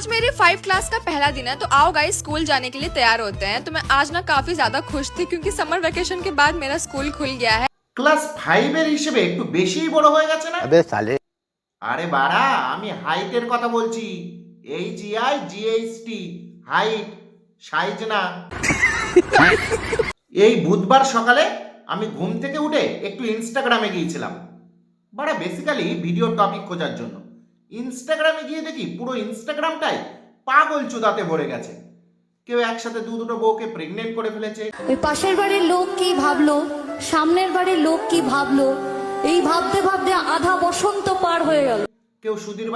आज मेरी 5 क्लास का पहला दिन है, तो आओ गाइस स्कूल जाने के लिए तैयार होते हैं। तो मैं आज ना काफी ज्यादा खुश थी क्योंकि समर वेकेशन के बाद मेरा स्कूल खुल गया है। ক্লাস 5 এর হিসেবে একটু বেশিই বড় হয়ে গেছে না? अबे साले আরে বাড়া, আমি হাইটের কথা বলছি। HEIGHT হাইট, সাইজ না। এই বুধবার সকালে আমি ঘুম থেকে উঠে একটু ইনস্টাগ্রামে গিয়েছিলাম। বাড়া বেসিক্যালি ভিডিও টপিক খোঁজার জন্য। ইনস্টাগ্রামে গিয়ে দেখি পুরো ইনস্টাগ্রামটাই পাগল চোদাতে ভরে গেছে। কেউ একসাথে দুটো বউকে প্রেগনেন্ট করে ফেলেছে। ওই পাশের বাড়ির লোক কি ভাবলো, সামনের বাড়ির লোক কি ভাবলো, এই ভাবতে ভাবতে আধা বসন্ত পার হয়ে গেল। কেউ সুধীর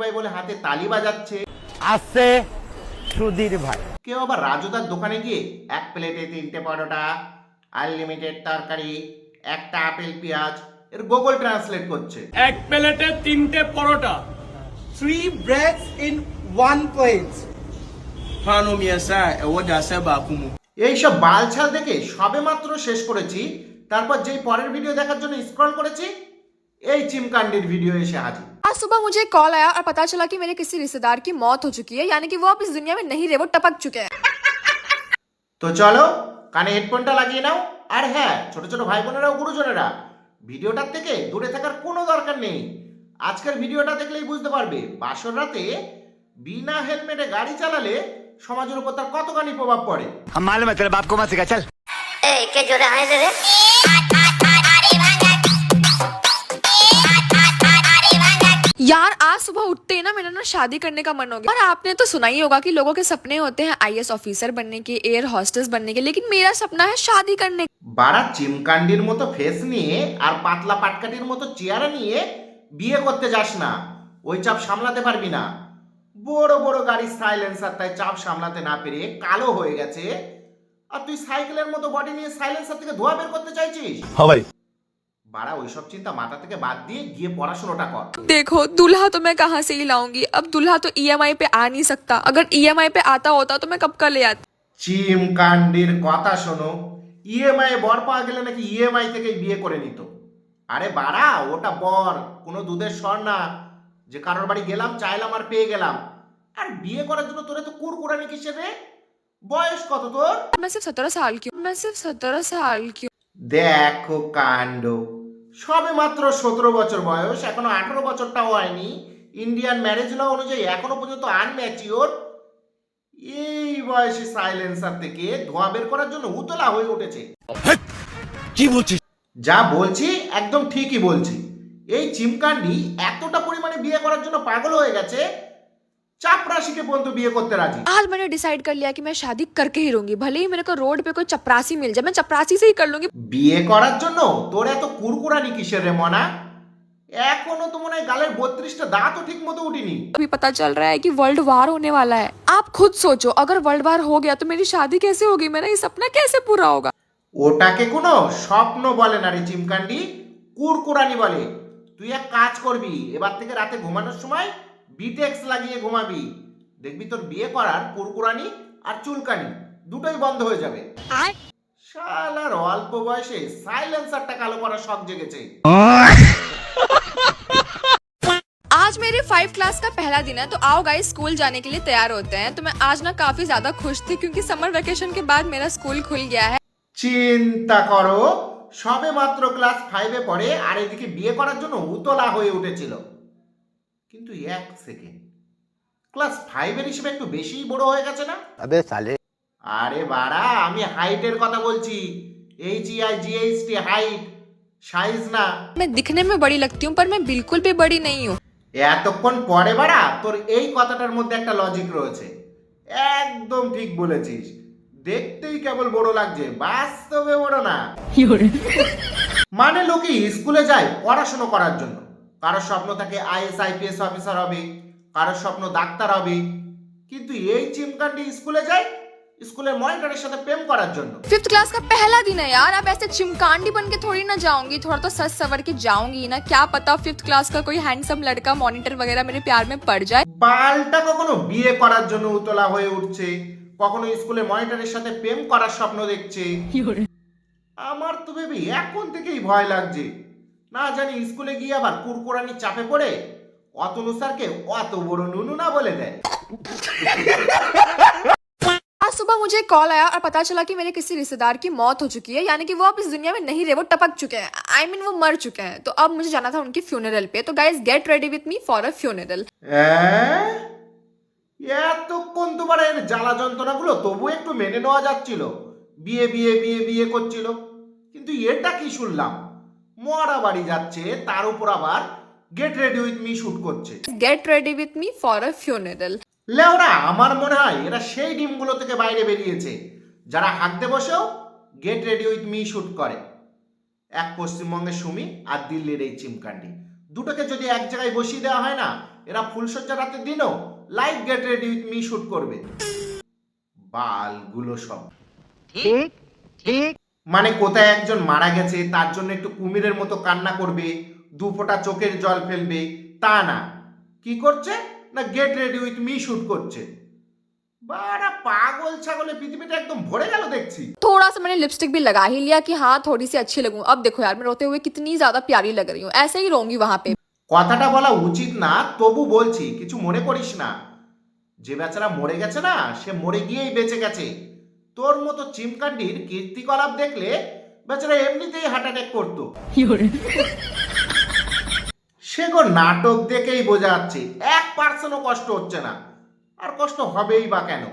ভাই বলে হাতে তালি বাজাচ্ছে। আসছে সুধীর ভাই। কেউ আবার রাজুদার দোকানে গিয়ে এক প্লেটে 3টে পরোটা, আনলিমিটেড তরকারি, একটা আপেল পেঁয়াজ এর গুগল ট্রান্সলেট করছে। এক প্লেটে 3টে পরোটা, 3 breads in 1 plate. পানো মিয়াসা ওদা সেবা কুমু। এইসব বালছাল দেখে সবে মাত্র শেষ করেছি, তারপর যেই পরের ভিডিও দেখার জন্য স্ক্রল করেছি, এই চিমকান্ডির ভিডিও এসে হাজির। आज सुबह मुझे कॉल आया और पता चला कि मेरे किसी रिश्तेदार की मौत हो चुकी है, यानी कि वो अब इस दुनिया में नहीं रहे, वो टपक चुके हैं। তো চলো কানে হেডফোনটা লাগিয়ে নাও। আর হ্যাঁ, ছোট ছোট ভাই বোনেরা ও গুরুজনেরা, ভিডিওটার থেকে দূরে থাকার কোনো দরকার নেই। আজকের ভিডিওটা দেখলেই বুঝতে পারবে বাসর রাতে বিনা হেলমেটে গাড়ি চালালে সমাজের উপর তার কতখানি প্রভাব পড়ে। हम मालूम है तेरे बाप को मत सिखा चल। কে জোরে হাসে রে? यार आज सुबह उठते ही ना मेरा ना शादी करने का मन हो गया। और आपने तो सुना ही होगा कि लोगों के सपने होते हैं आईएएस ऑफिसर बनने के, एयर हॉस्टेस बनने के, लेकिन मेरा सपना है शादी करने का। বাড়া চিমকান্ডির মতো ফেস নিয়ে আর পাতলা পাটকাটির মতো চেহারা নিয়ে বিয়ে করতে যাস না, ওই চাপ সামলাতে পারবি না। বড় বড় গাড়ির সাইলেন্সার তাই চাপ সামলাতে না পেরে কালো হয়ে গেছে, আর তুই সাইকেলের মতো বডি নিয়ে সাইলেন্সার থেকে ধোঁয়া বের করতে চাইছিস। हाँ भाई বাড়া ওইসব চিন্তা মাথা থেকে বাদ দিয়ে গিয়ে পড়াশোনাটা কর। देखो दूल्हा तो मैं कहाँ से ही लाऊंगी, अब दूल्हा तो ईएमआई पे आ नहीं सकता, अगर ईएमआई पे आता होता तो मैं कब का ले आती। চিমকান্ডির কথা শোনো, ইএমআই বর পাওয়া গেলে নাকি ইএমআই থেকেই বিয়ে করে নিত। আরে বাড়া ওটা বর, কোনো দুধের স্বর না যে কারোর বাড়ি গেলাম চাইলাম আর পেয়ে গেলাম। আর বিয়ে করার জন্য তোরে তো কুরকুরানি কিসের রে? বয়স কত তোর? मैं सिर्फ 17 साल की हूँ, मैं सिर्फ 17 साल की हूँ। দেখো কাণ্ড, সবে মাত্র 17 বছর বয়স, এখনো 18 বছরটাও হয়নি। ইন্ডিয়ান ম্যারেজ ল অনুযায়ী এখনো পর্যন্ত আনম্যাচিওর। এই বয়সে সাইলেন্সার থেকে ধোঁয়া বের করার জন্য উতলা হয়ে উঠেছে। কি বলছিস? যা বলছি একদম ঠিকই বলছি। এই চিমকান্ডি এতটা পরিমাণে বিয়ে করার জন্য পাগল হয়ে গেছে, চাপরাশিকে পর্যন্ত বিয়ে করতে রাজি। आज मैंने डिसाइड कर लिया कि मैं शादी करके ही रहूंगी, भले ही मेरे को रोड पे कोई चपरासी मिल जाए, मैं चपरासी से ही कर लूंगी। বিয়ে করার জন্য তোর এত কুরকুরানি কিসের রে মনা? এখনো তো মনে হয় গালের 32টা দাঁতও ঠিক মতো উঠিনি। अभी पता चल रहा है कि वर्ल्ड वार होने वाला है। आप खुद सोचो, अगर वर्ल्ड वार हो गया तो मेरी शादी कैसे होगी, मेरा ये सपना कैसे पूरा होगा। ওটাকে কোনো স্বপ্ন বলে না রে চিমকান্ডি, কুরকুরানি বলে। তুই এক কাজ করবি, এবার থেকে রাতে ঘুমানোর সময় বিটেক্স লাগিয়ে ঘুমাবি, দেখবি তোর বিয়ে করার কুরকুরানি আর চুলকানি দুটোই বন্ধ হয়ে যাবে। শালার অল্প বয়সে সাইলেন্সারটা কালো করার শখ জেগেছে। आज मेरी 5 क्लास का पहला दिन है, तो आओ गाइस स्कूल जाने के लिए तैयार होते हैं। तो मैं आज ना काफी ज्यादा खुश थी क्योंकि समर वेकेशन के बाद मेरा स्कूल खुल गया है। চিন্তা করো, সবে মাত্র ক্লাস 5-এ পড়ে আর এদিকে বিয়ে করার জন্য উতলা হয়ে উঠেছিল। কিন্তু এক সেকেন্ড, ক্লাস 5-এর হিসেবে একটু বেশিই বড় হয়ে গেছে না? अबे साले আরে বাড়া, আমি হাইটের কথা বলছি। HEIGHT হাইট, সাইজ না। मैं दिखने में बड़ी लगती हूँ पर मैं बिल्कुल भी बड़ी नहीं हूँ। এতক্ষণ পরে বাড়া তোর এই কথাটার মধ্যে একটা লজিক রয়েছে। একদম ঠিক বলেছিস, দেখতেই কেবল বড় লাগছে, বাস্তবে বড় না। মানে লোকে স্কুলে যায় পড়াশোনা করার জন্য, কারোর স্বপ্ন থাকে আইএস আইপিএস অফিসার হবে, কারোর স্বপ্ন ডাক্তার হবে। কিন্তু এই চিমকান্ডি স্কুলে যায় স্কুলের মনিটরের সাথে প্রেম করার জন্য। 5th क्लास का पहला दिन है यार, अब ऐसे चिमकांडी बन के थोड़ी ना जाऊंगी, थोड़ा तो सच सवर के जाऊंगी ना। क्या पता 5th क्लास का कोई हैंडसम लड़का मॉनिटर वगैरह मेरे प्यार में पड़ जाए। বালটা কখনো বিয়ে করার জন্য উতলা হয়ে উঠছে, কখনো স্কুলে মনিটরের সাথে প্রেম করার স্বপ্ন দেখছে। আমার তো বেবি এখন থেকেই ভয় লাগছে, না জানি স্কুলে গিয়ে আবার কুরকুরানি চাপে পড়ে অতনু স্যারকে অত বড় নুনু না বলে দেয়। आज सुबह मुझे कॉल आया और पता चला कि मेरे किसी रिश्तेदार की मौत हो चुकी है, यानी कि वो अब इस दुनिया में नहीं रहे, वो टपक चुके हैं। आई मीन वो मर चुके हैं। तो अब मुझे जाना था उनकी फ्यूनरल पे। तो guys get ready with me for a funeral. এতক্ষণ তোমার এর জ্বালা যন্ত্রণাগুলো তবু একটু মেনে নেওয়া যাচ্ছিল, বিয়ে বিয়ে বিয়ে বিয়ে করছিল, কিন্তু এটা কি শুনলাম মরা বাড়ি যাচ্ছে, তার উপর আবার get ready with me shoot করছে। Get ready with me for a funeral. লেওরা, আমার মনে হয় এরা সেই ডিমগুলো থেকে বাইরে বেরিয়েছে যারা হাঁকতে বসেও gate ready with me shoot করে। এক পশ্চিমবঙ্গের সুমি আর দিল্লির এই চিমকান্ডি, দুটোকে যদি এক জায়গায় বসিয়ে দেওয়া হয় না, এরা ফুলসজ্জা রাতের দিনও live gate ready with me shoot করবে। বালগুলো সব ঠিক ঠিক মানে কোথায় একজন মারা গেছে তার জন্য একটু কুমিরের মতো কান্না করবে, দু ফোঁটা চোখের জল ফেলবে, তা না, কি করছে না gate ready with me shoot করছে। বাড়া পাগল ছাগলে পৃথিবীটা একদম ভরে গেল দেখছি। थोड़ा सा मैंने लिपस्टिक भी लगा ही लिया कि हाँ थोड़ी सी अच्छी लगूं। अब देखो यार मैं रोते हुए कितनी ज्यादा प्यारी लग रही हूँ, ऐसे ही रहूंगी वहां पे। কথাটা বলা উচিত না, তবু বলছি, কিছু মনে করিস না। যে বেচারা মরে গেছে না, সে মরে গিয়েই বেঁচে গেছে। তোর মতো চিমকান্ডির কীর্তিকলাপ দেখলে বেচারা এমনিতেই হার্ট অ্যাটাক করতো। সে গো নাটক দেখেই বোঝা যাচ্ছে 1% কষ্ট হচ্ছে না, আর কষ্ট হবেই বা কেন?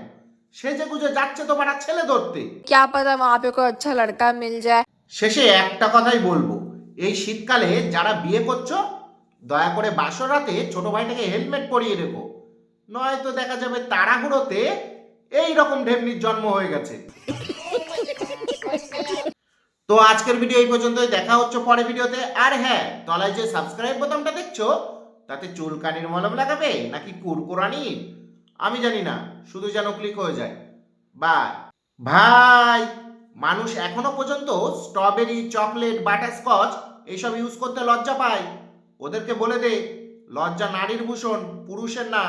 সেজে গুজে যাচ্ছে তো বাড়া ছেলে ধরতে। क्या पता वहां पे कोई अच्छा लड़का मिल जाए। শেষে একটা কথাই বলবো, এই শীতকালে যারা বিয়ে করছো দয়া করে বাসর রাতে ছোট ভাইটাকে হেলমেট পরিয়ে রেখো, নয়তো দেখা যাবে তাড়াহুড়োতে এই রকম ঢেমনির জন্ম হয়ে গেছে। তো আজকের ভিডিও এই পর্যন্তই, দেখা হচ্ছে পরের ভিডিওতে। আর হ্যাঁ, তলায় যে সাবস্ক্রাইব বোতামটা দেখছো তাতে চুলকানির মলম লাগাবে নাকি কুরকুরানির আমি জানি না, শুধু যেন ক্লিক হয়ে যায়। বাই ভাই। মানুষ এখনো পর্যন্ত স্ট্রবেরি, চকলেট, বাটারস্কচ এইসব ইউজ করতে লজ্জা পায়। ওদেরকে বলে দে লজ্জা নারীর ভূষণ, পুরুষের না।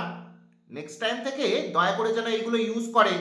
নেক্সট টাইম থেকে দয়া করে যেন এইগুলো ইউজ করে।